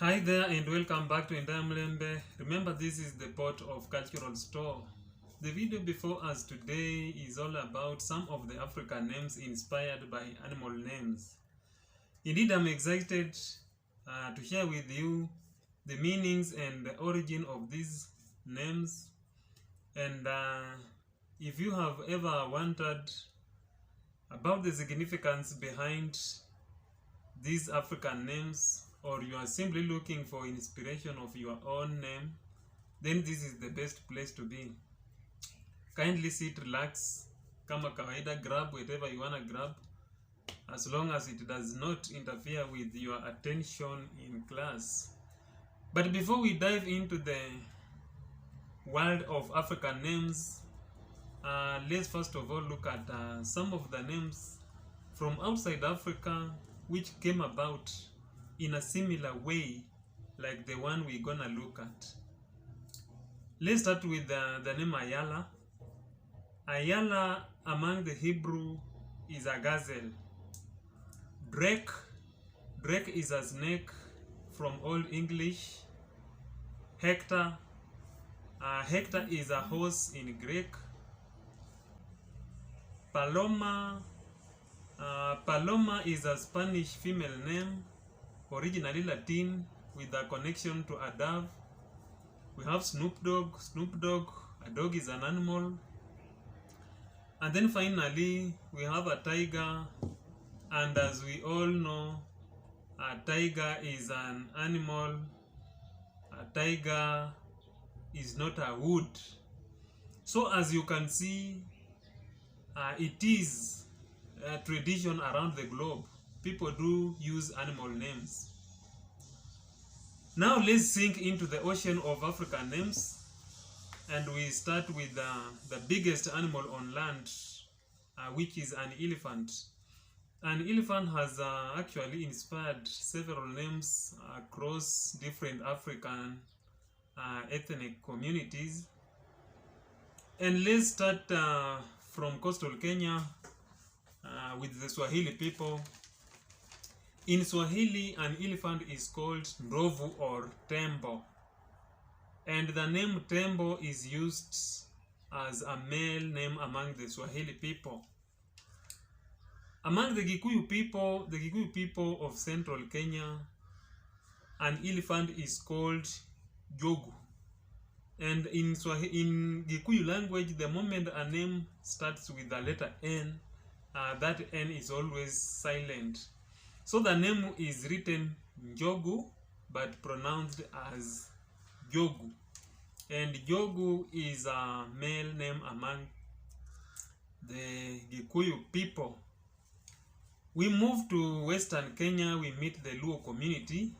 Hi there and welcome back to Indayamulembe. Remember, this is the pot of cultural store. The video before us today is all about some of the African names inspired by animal names. Indeed, I'm excited to share with you the meanings and the origin of these names. And if you have ever wondered about the significance behind these African names, or you are simply looking for inspiration of your own name, then this is the best place to be. Kindly sit, relax, kama kawaida, grab whatever you wanna grab, as long as it does not interfere with your attention in class. But before we dive into the world of African names, let's first of all look at some of the names from outside Africa which came about in a similar way like the one we're gonna look at. Let's start with the name Ayala. Ayala among the Hebrew is a gazelle. Drake is a snake from Old English. Hector is a horse in Greek. Paloma is a Spanish female name, originally Latin with a connection to a dove. We have Snoop Dogg, a dog is an animal. And then finally we have a tiger, and as we all know, a tiger is an animal. A tiger is not a wood. So as you can see, it is a tradition around the globe. People do use animal names. Now let's sink into the ocean of African names, and we start with the biggest animal on land, which is an elephant. An elephant has actually inspired several names across different African ethnic communities. And let's start from coastal Kenya with the Swahili people. In Swahili, an elephant is called ndovu or tembo, and the name tembo is used as a male name among the Swahili people. Among the Gikuyu people of central Kenya, an elephant is called jogu. And in Gikuyu language, the moment a name starts with the letter N, that N is always silent. So the name is written Njogu but pronounced as Jogu. And Jogu is a male name among the Gikuyu people. We move to Western Kenya, we meet the Luo community.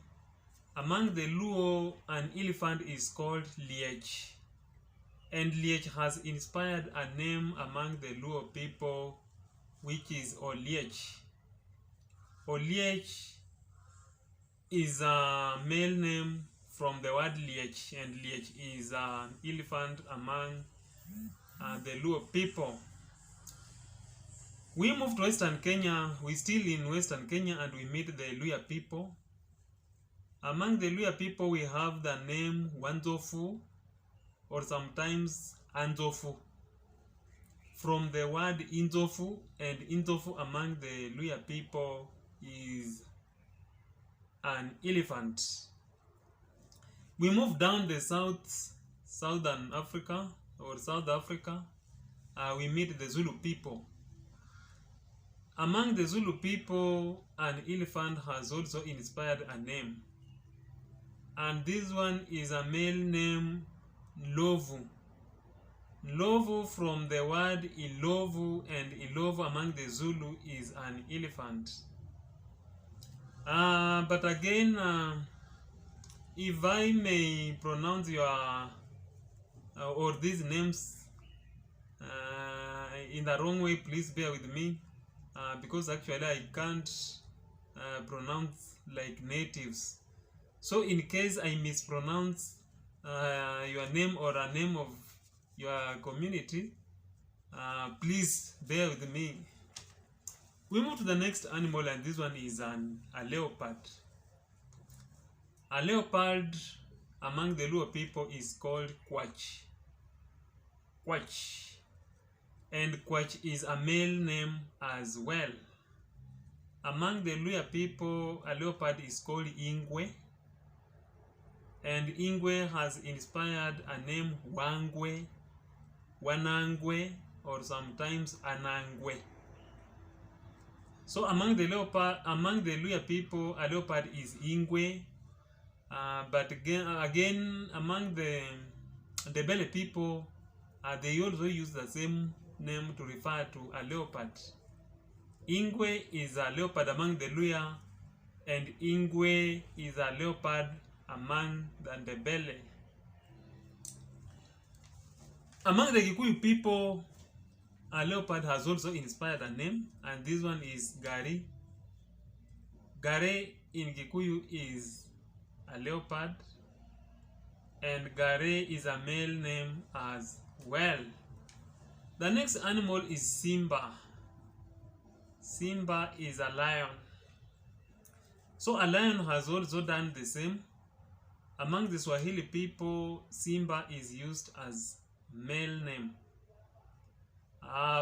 Among the Luo, an elephant is called Liech. And Liech has inspired a name among the Luo people, which is Oliech. Oliech is a male name from the word liech, and liech is an elephant among the Luo people. We move to Western Kenya, we're still in Western Kenya, and we meet the Luya people. Among the Luya people, we have the name Wanzofu, or sometimes Anzofu, from the word Inzofu, and Inzofu among the Luya people is an elephant. We move down the southern Africa, or South Africa. We meet the Zulu people. Among the Zulu people, an elephant has also inspired a name, and this one is a male name, Lovu. Lovu from the word Ilovu, and Ilovu among the Zulu is an elephant. But again, if I may pronounce your or these names in the wrong way, please bear with me, because actually I can't pronounce like natives. So in case I mispronounce your name or a name of your community, please bear with me. We move to the next animal, and this one is a leopard. A leopard among the Luo people is called Quach. Quach. And Quach is a male name as well. Among the Luo people, a leopard is called Ingwe. And Ingwe has inspired a name Wangwe, Wanangwe, or sometimes Anangwe. So among the Luo people, a leopard is Ingwe. But again, among the Ndebele people, they also use the same name to refer to a leopard. Ingwe is a leopard among the Luo, and Ingwe is a leopard among the Ndebele. Among the Kikuyu people, a leopard has also inspired a name, and this one is Gari. Gare in Kikuyu is a leopard, and Gare is a male name as well. The next animal is Simba. Simba is a lion. So a lion has also done the same. Among the Swahili people, Simba is used as male name.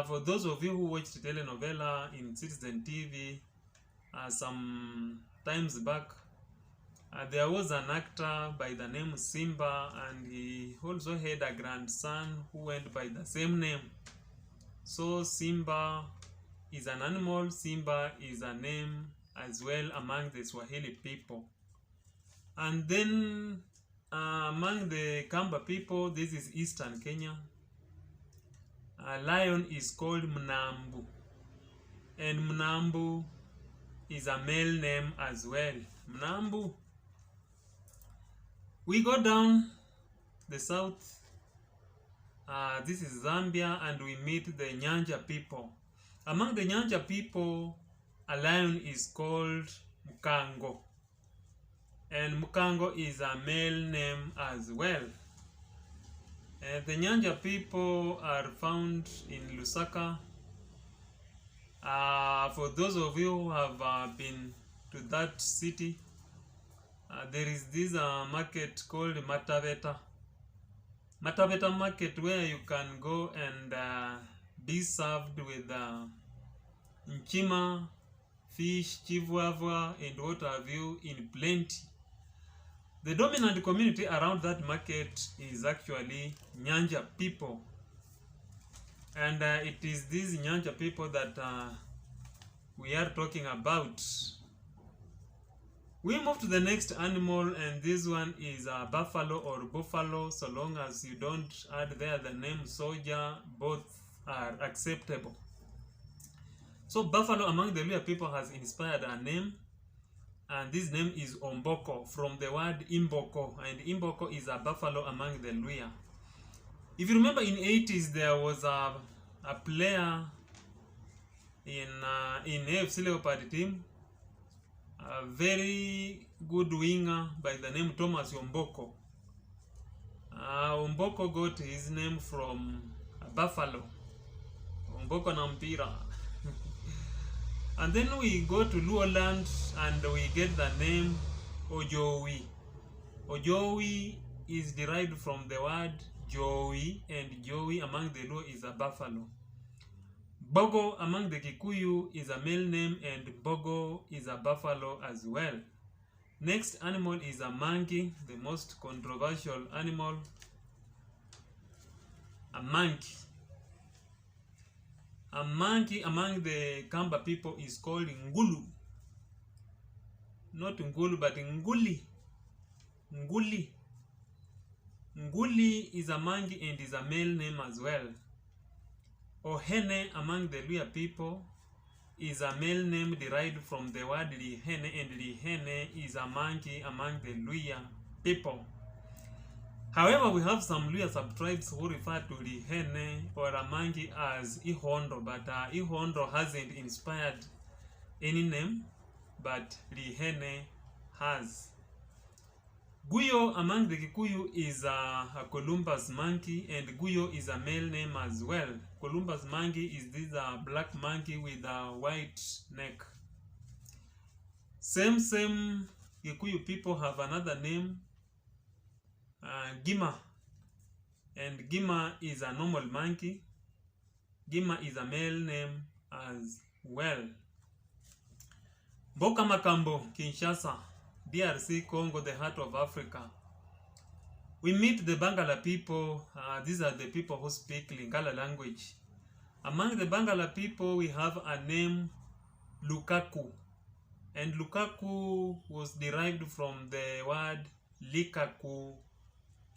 For those of you who watched telenovela in Citizen TV some times back, there was an actor by the name Simba, and he also had a grandson who went by the same name. So Simba is an animal, Simba is a name as well among the Swahili people. And then among the Kamba people, this is Eastern Kenya, a lion is called Mnambu, and Mnambu is a male name as well. Mnambu. We go down the south. This is Zambia, and we meet the Nyanja people. Among the Nyanja people, a lion is called Mukango, and Mukango is a male name as well. The Nyanja people are found in Lusaka. For those of you who have been to that city, there is this market called Mataveta. Mataveta market, where you can go and be served with nchima, fish, chivuava, and what have you in plenty. The dominant community around that market is actually Nyanja people. And it is these Nyanja people that we are talking about. We move to the next animal, and this one is a buffalo or buffalo. So long as you don't add there the name soldier, both are acceptable. So buffalo among the Luo people has inspired a name, and this name is Omboko, from the word Imboko, and Imboko is a buffalo among the Luo. If you remember, in 80s there was a player in AFC Leopard team, a very good winger by the name Thomas Omboko. Omboko got his name from a buffalo, Omboko Nampira. And then we go to Luo land and we get the name Ojowi. Ojowi is derived from the word Joey, and Joey among the Luo is a buffalo. Bogo among the Kikuyu is a male name, and Bogo is a buffalo as well. Next animal is a monkey, the most controversial animal. A monkey. A monkey among the Kamba people is called Ngulu. Not Ngulu, but Nguli. Nguli. Nguli is a monkey and is a male name as well. Ohene among the Luo people is a male name derived from the word Lihene, and Lihene is a monkey among the Luo people. However, we have some Luo subtribes who refer to Lihene or a monkey as Ihondo, but Ihondo hasn't inspired any name, but Lihene has. Guyo among the Kikuyu is a Columbus monkey, and Guyo is a male name as well. Columbus monkey is this black monkey with a white neck. Same Gikuyu people have another name, Gima. And Gima is a normal monkey. Gima is a male name as well. Mboka Makambo, Kinshasa, DRC Congo, the heart of Africa. We meet the Bangala people. These are the people who speak Lingala language. Among the Bangala people, we have a name, Lukaku. And Lukaku was derived from the word Likaku.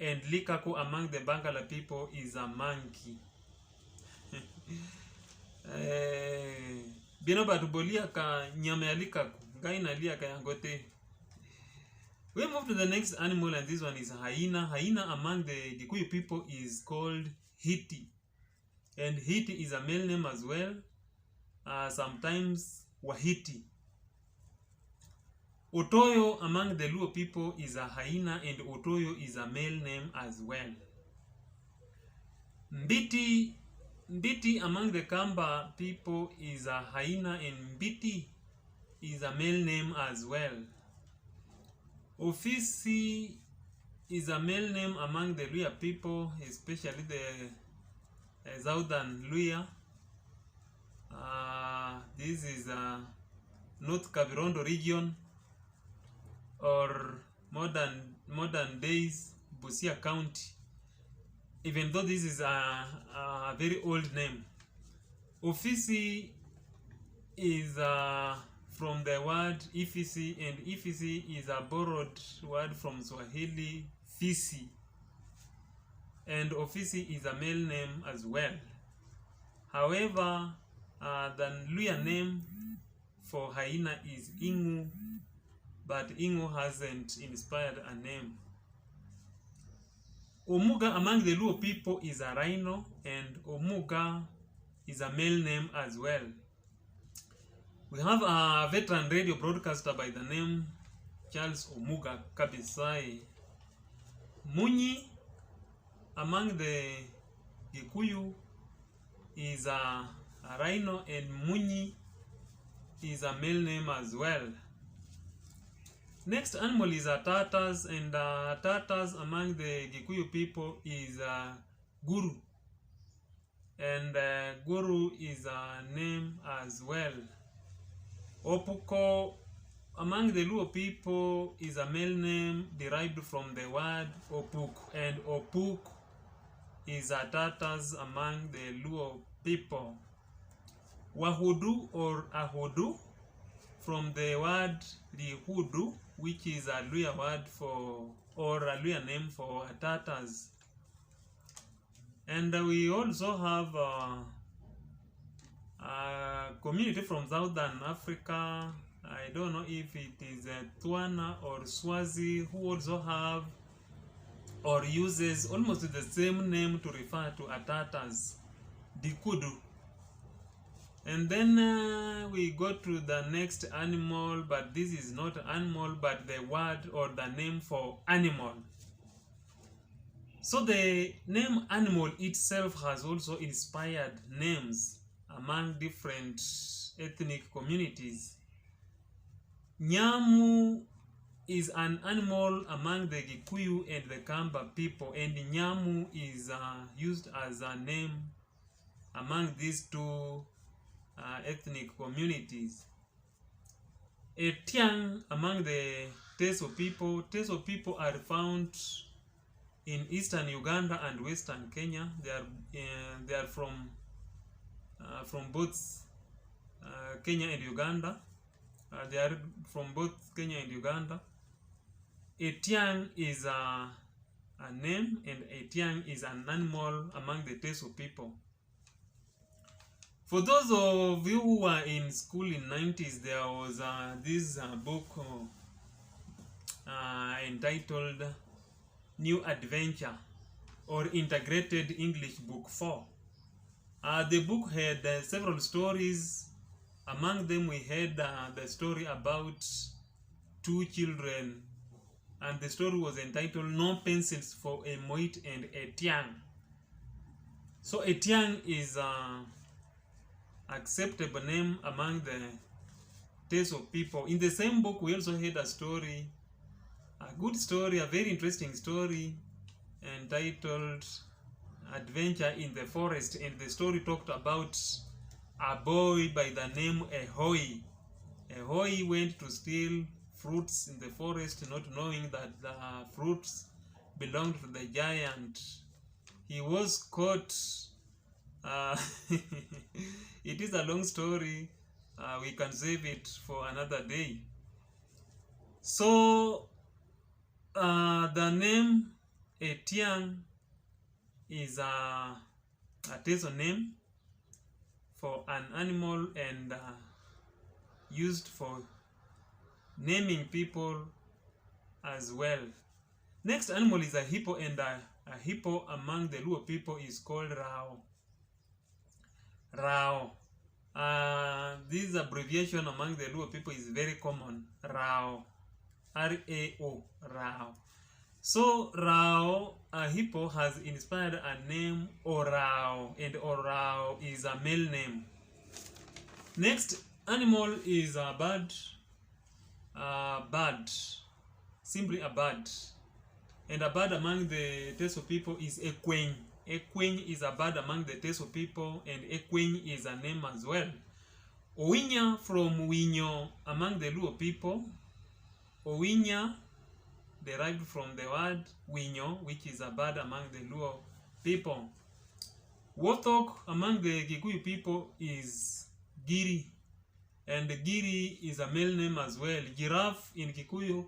And Likaku among the Bangala people is a monkey. Bino batubolia ka nyama ya Likaku. Ngai nalia ka yangote. We move to the next animal, and this one is hyena. Hyena among the Gikuyu people is called Hiti. And Hiti is a male name as well. Sometimes Wahiti. Otoyo among the Luo people is a hyena, and Otoyo is a male name as well. Mbiti among the Kamba people is a hyena, and Mbiti is a male name as well. Ofisi is a male name among the Luya people, especially the southern Luya. This is North Kavirondo region, or modern days Busia County, even though this is a very old name. Ofisi is from the word Ifisi, and Ifisi is a borrowed word from Swahili Fisi, and Ofisi is a male name as well. However, the Luya name for hyena is Ingu, but Ingu hasn't inspired a name. Omuga among the Luo people is a rhino, and Omuga is a male name as well. We have a veteran radio broadcaster by the name Charles Omuga Kabisai. Munyi among the Gikuyu is a rhino, and Munyi is a male name as well. Next animal is a tortoise, and tortoise among the Gikuyu people is Guru, and Guru is a name as well. Opuko among the Luo people is a male name derived from the word Opuk, and Opuk is a tortoise among the Luo people. Wahudu or Ahudu from the word Lihudu, which is a Luya word for, or a Luya name for a tortoise. And we also have a community from Southern Africa. I don't know if it is Tswana or Swazi, who also have or uses almost the same name to refer to a tortoise, Dikudu. And then we go to the next animal, but this is not animal, but the word or the name for animal. So the name animal itself has also inspired names among different ethnic communities. Nyamu is an animal among the Gikuyu and the Kamba people, and Nyamu is used as a name among these two ethnic communities. Etiang among the Teso people. Teso people are found in eastern Uganda and western Kenya. They are from both Kenya and Uganda. They are from both Kenya and Uganda. Etiang is a name, and Etiang is an animal among the Teso people. For those of you who were in school in 90s, there was this book entitled New Adventure, or Integrated English Book 4. The book had several stories. Among them we had the story about two children, and the story was entitled No Pencils for a Moit and a Tiang. So a Tiang is acceptable name among the Teso people. In the same book, we also had a story good story, a very interesting story entitled Adventure in the Forest, and the story talked about a boy by the name Ahoy. Ahoy went to steal fruits in the forest, not knowing that the fruits belonged to the giant. He was caught. It is a long story. We can save it for another day. So the name Etiang is a Teso name for an animal and used for naming people as well. Next animal is a hippo, and a hippo among the Luo people is called Rao. Rao. This abbreviation among the Luo people is very common. Rao. R-A-O. Rao. So Rao, a hippo, has inspired a name Orao, and Orao is a male name. Next animal is a bird. Simply a bird. And a bird among the Teso people is Ekweng. Ekweng is a bird among the Teso people, and Ekweng is a name as well. Owinya from Winyo among the Luo people. Owinya derived from the word Winyo, which is a bird among the Luo people. Warthog among the Gikuyu people is Giri, and Giri is a male name as well. Giraffe in Kikuyu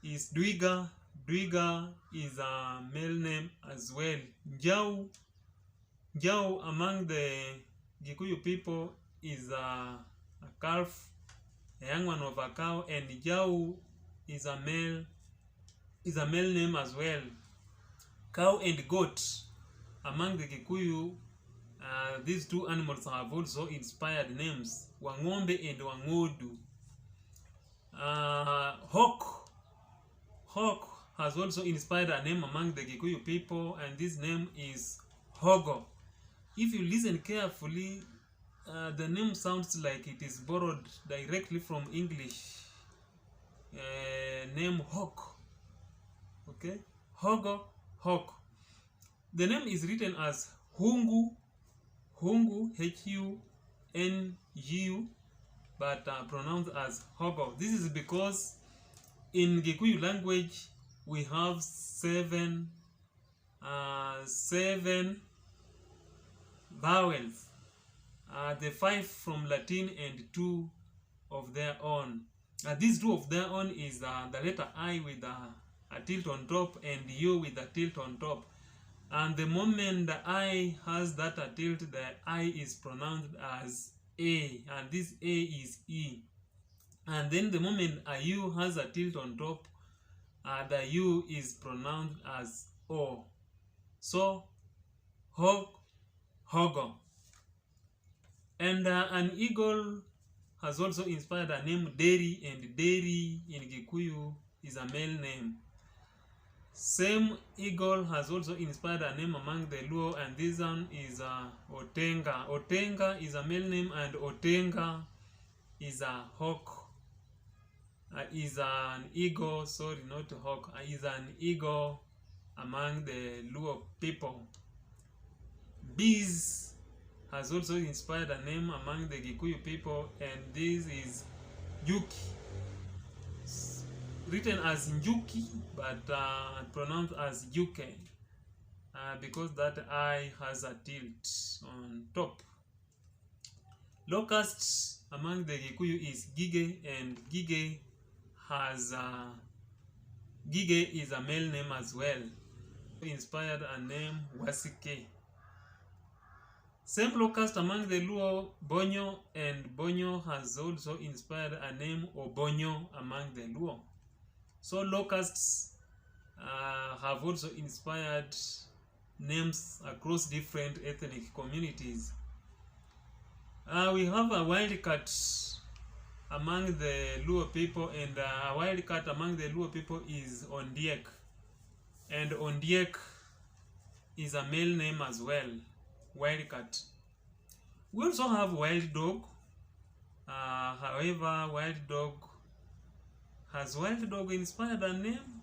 is Dwiga. Dwiga is a male name as well. Njau among the Gikuyu people is a calf, a young one of a cow, and Jau is a male name as well. Cow and goat among the Kikuyu, these two animals have also inspired names, Wangombe and Wangodu. Hawk has also inspired a name among the Kikuyu people, and this name is Hogo. If you listen carefully, the name sounds like it is borrowed directly from English name Hawk. Okay, Hogo, Hawk. The name is written as Hungu, Hungu, but pronounced as Hogo. This is because in Gikuyu language we have seven vowels. The 5 from Latin and 2 of their own. These 2 of their own is the letter I with a tilt on top, and U with a tilt on top. And the moment the I has that tilt, the I is pronounced as A, and this A is E. And then the moment a U has a tilt on top, the U is pronounced as O. So, Hogo. And an eagle has also inspired a name Deri, and Deri in Gikuyu is a male name. Same eagle has also inspired a name among the Luo, and this one is Otenga. Otenga is a male name, and Otenga is a hawk. Is an eagle, sorry, not hawk. Is an eagle among the Luo people. Bees has also inspired a name among the Gikuyu people, and this is Yuki. Written as Njuki, but pronounced as Yuke, because that I has a tilt on top. Locust among the Gikuyu is Gige, and Gige is a male name as well. Inspired a name Wasike. Same locust among the Luo, Bonyo, and Bonyo has also inspired a name Obonyo among the Luo. So locusts have also inspired names across different ethnic communities. We have a wildcat among the Luo people, and a wildcat among the Luo people is Ondiek. And Ondiek is a male name as well, wildcat. We also have wild dog. However, wild dog inspired a name?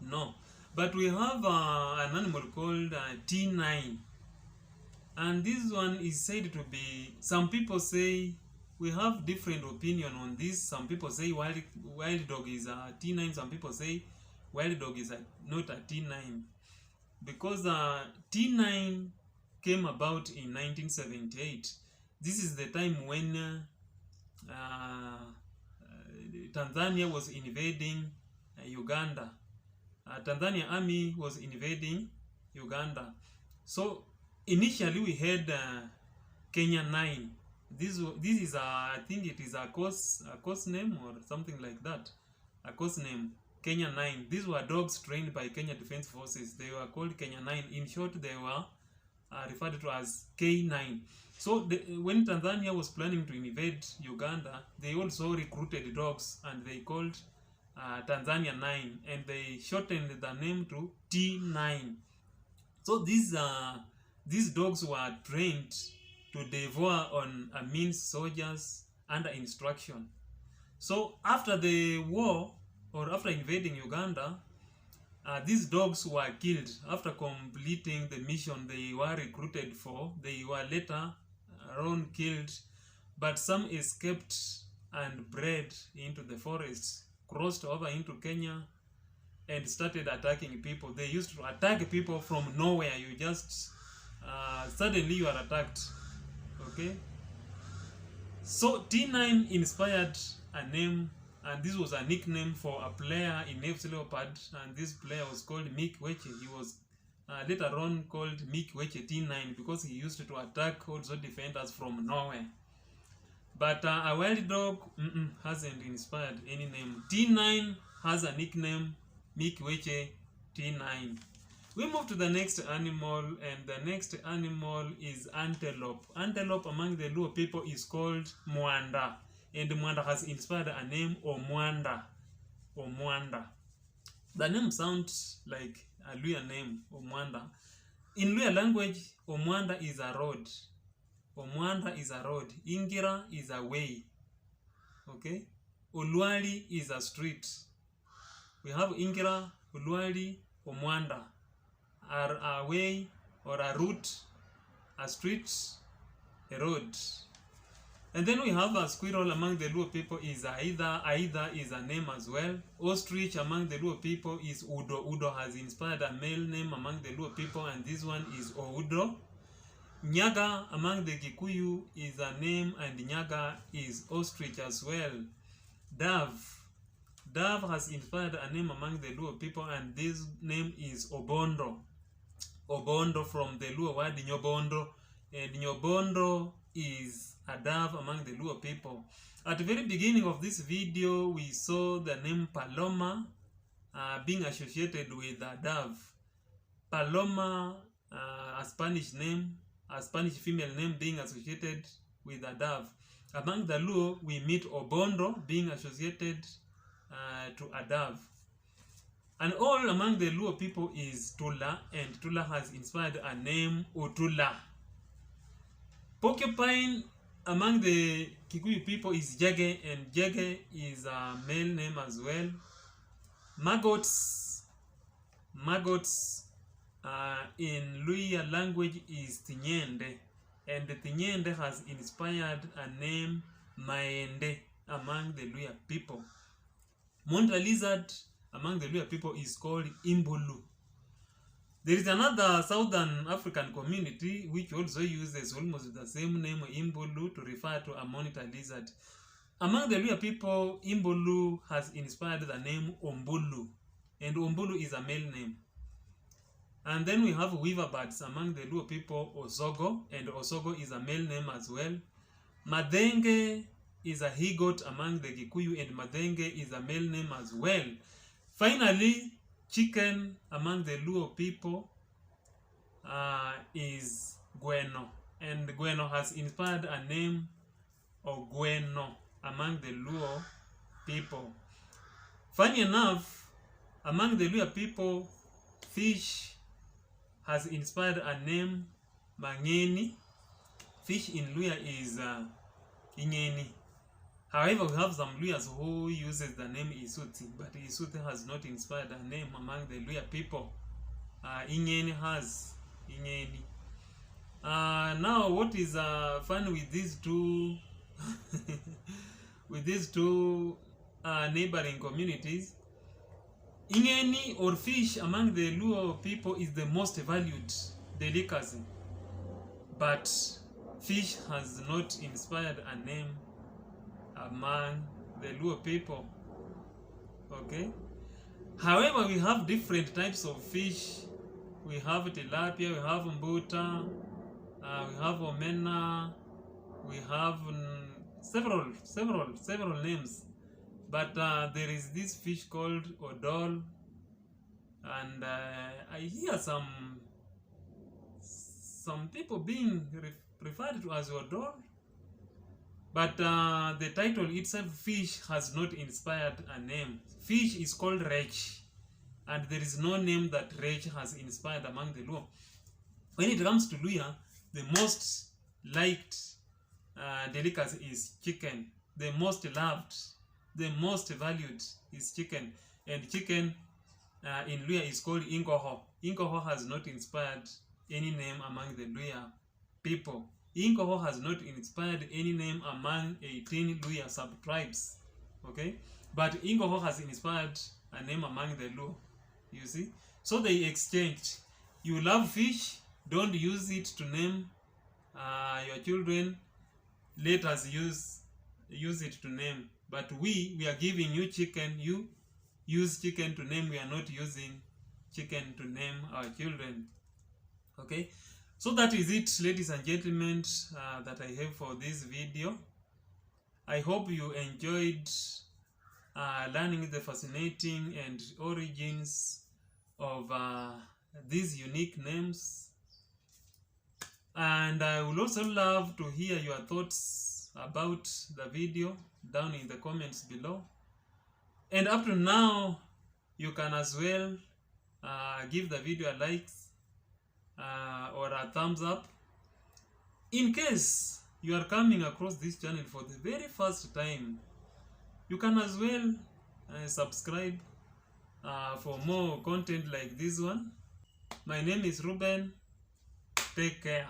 No. But we have an animal called T9. And this one is said to be, some people say, we have different opinion on this. Some people say wild dog is a T9. Some people say wild dog is not a T9. Because T9 came about in 1978. This is the time when Tanzania was invading Uganda. Tanzania army was invading Uganda. So initially we had Kenya 9. This is I think it is a course name or something like that. A course name, Kenya 9. These were dogs trained by Kenya Defense Forces. They were called Kenya 9. In short, they were referred to as K9. So when Tanzania was planning to invade Uganda, they also recruited dogs and they called Tanzania 9, and they shortened the name to T9. So these dogs were trained to devour on means soldiers under instruction. So after the war, or after invading Uganda, these dogs were killed. After completing the mission they were recruited for, they were later on killed, but some escaped and bred into the forests, crossed over into Kenya, and started attacking people. They used to attack people from nowhere. You just suddenly you are attacked. Okay, so T9 inspired a name, and this was a nickname for a player in FC Leopard, and this player was called Mick Weche. He was later on called Mick Weche T9 because he used to attack also defenders from nowhere. But a wild dog hasn't inspired any name. T9 has a nickname, Mick Weche T9. We move to the next animal, and the next animal is antelope. Antelope among the Luo people is called Mwanda, and Mwanda has inspired a name, Omwanda. Omwanda. The name sounds like a Luo name, Omwanda. In Luo language, Omwanda is a road. Omwanda is a road. Ingira is a way. Okay? Uluali is a street. We have Ingira, Uluali, Omwanda are a way or a route, a street, a road. And then we have a squirrel among the Luo people is Aida. Aida is a name as well. Ostrich among the Luo people is Udo. Udo has inspired a male name among the Luo people, and this one is Oudo. Nyaga among the Kikuyu is a name, and Nyaga is ostrich as well. Dove. Dove has inspired a name among the Luo people, and this name is Obondo. Obondo from the Luo word Nyobondo, and Nyobondo is a dove among the Luo people. At the very beginning of this video, we saw the name Paloma being associated with a dove. Paloma, a Spanish name, a Spanish female name being associated with a dove. Among the Luo, we meet Obondo being associated to a dove. And all among the Luo people is Tula, and Tula has inspired a name, Otula. Porcupine among the Kikuyu people is Jege, and Jege is a male name as well. Maggots in Luya language is Tinyende, and Tinyende has inspired a name, Maende, among the Luya people. Monta lizard among the Luya people is called Imbulu. There is another Southern African community which also uses almost the same name, Imbulu, to refer to a monitor lizard. Among the Luya people, Imbulu has inspired the name Ombulu, and Ombulu is a male name. And then we have weaver birds among the Luo people, Osogo, and Osogo is a male name as well. Madenge is a he-goat among the Kikuyu, and Madenge is a male name as well. Finally, chicken among the Luo people is Gweno, and Gweno has inspired a name of Gweno among the Luo people. Funny enough, among the Luo people, fish has inspired a name, Mangeni. Fish in Luya is Ingeni. However, we have some Luyas who uses the name Isuti, but Isuti has not inspired a name among the Luya people. Ingeni has. Ingeni. Now, what is fun with these two with these two neighboring communities? Ingeni or fish among the Luo people is the most valued delicacy, but fish has not inspired a name among the Luo people. Okay. However, we have different types of fish. We have tilapia, we have mbuta, we have omena, we have several names. But there is this fish called odol, and I hear some people being referred to as odol. But the title itself, fish, has not inspired a name. Fish is called rech, and there is no name that rech has inspired among the Luo. When it comes to Luya, the most liked delicacy is chicken. The most loved, the most valued is chicken. And chicken in Luya is called ingoho. Ingoho has not inspired any name among the Luya people. Ingoho has not inspired any name among 18 Luya sub-tribes. Okay? But Ingoho has inspired a name among the Luo. You see? So they exchanged. You love fish, don't use it to name your children. Let us use it to name. But we are giving you chicken. You use chicken to name. We are not using chicken to name our children. Okay? So that is it, ladies and gentlemen, that I have for this video. I hope you enjoyed learning the fascinating and origins of these unique names. And I would also love to hear your thoughts about the video down in the comments below. And up to now, you can as well give the video a like or a thumbs up. In case you are coming across this channel for the very first time, you can as well subscribe for more content like this one. My name is Ruben. Take care.